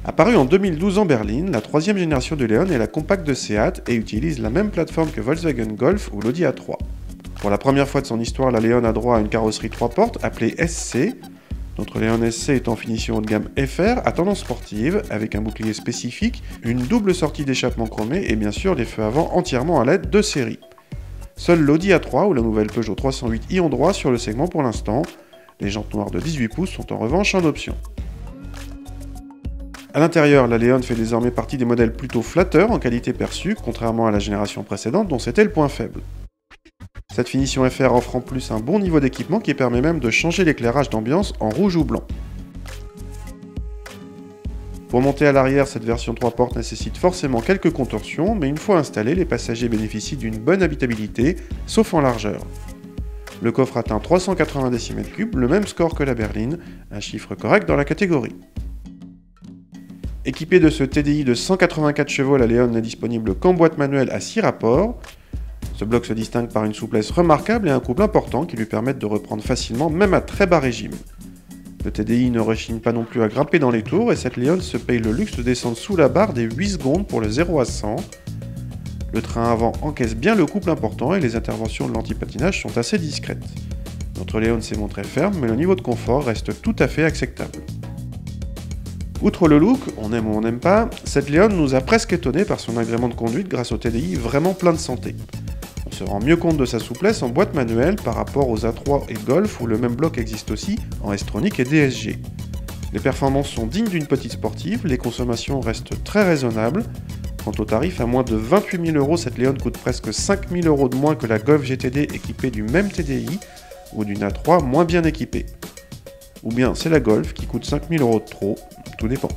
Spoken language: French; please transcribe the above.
Apparue en 2012 en berline, la troisième génération de Leon est la compacte de Seat et utilise la même plateforme que Volkswagen Golf ou l'Audi A3. Pour la première fois de son histoire, la Leon a droit à une carrosserie 3 portes appelée SC. Notre Leon SC est en finition haut de gamme FR à tendance sportive, avec un bouclier spécifique, une double sortie d'échappement chromée et bien sûr les feux avant entièrement à LED de série. Seul l'Audi A3 ou la nouvelle Peugeot 308 y ont droit sur le segment pour l'instant. Les jantes noires de 18 pouces sont en revanche en option. A l'intérieur, la Leon fait désormais partie des modèles plutôt flatteurs en qualité perçue, contrairement à la génération précédente dont c'était le point faible. Cette finition FR offre en plus un bon niveau d'équipement qui permet même de changer l'éclairage d'ambiance en rouge ou blanc. Pour monter à l'arrière, cette version 3 portes nécessite forcément quelques contorsions, mais une fois installés, les passagers bénéficient d'une bonne habitabilité, sauf en largeur. Le coffre atteint 380 cm3, le même score que la berline, un chiffre correct dans la catégorie. Équipée de ce TDI de 184 chevaux, la Leon n'est disponible qu'en boîte manuelle à 6 rapports. Ce bloc se distingue par une souplesse remarquable et un couple important qui lui permettent de reprendre facilement même à très bas régime. Le TDI ne rechigne pas non plus à grimper dans les tours et cette Leon se paye le luxe de descendre sous la barre des 8 secondes pour le 0 à 100. Le train avant encaisse bien le couple important et les interventions de l'antipatinage sont assez discrètes. Notre Leon s'est montré ferme mais le niveau de confort reste tout à fait acceptable. Outre le look, on aime ou on n'aime pas, cette Leon nous a presque étonné par son agrément de conduite grâce au TDI vraiment plein de santé. On se rend mieux compte de sa souplesse en boîte manuelle par rapport aux A3 et Golf où le même bloc existe aussi en S-Tronic et DSG. Les performances sont dignes d'une petite sportive, les consommations restent très raisonnables. Quant au tarif, à moins de 28 000 €, cette Leon coûte presque 5 000 € de moins que la Golf GTD équipée du même TDI ou d'une A3 moins bien équipée. Ou bien c'est la Golf qui coûte 5 000 € de trop, tout dépend.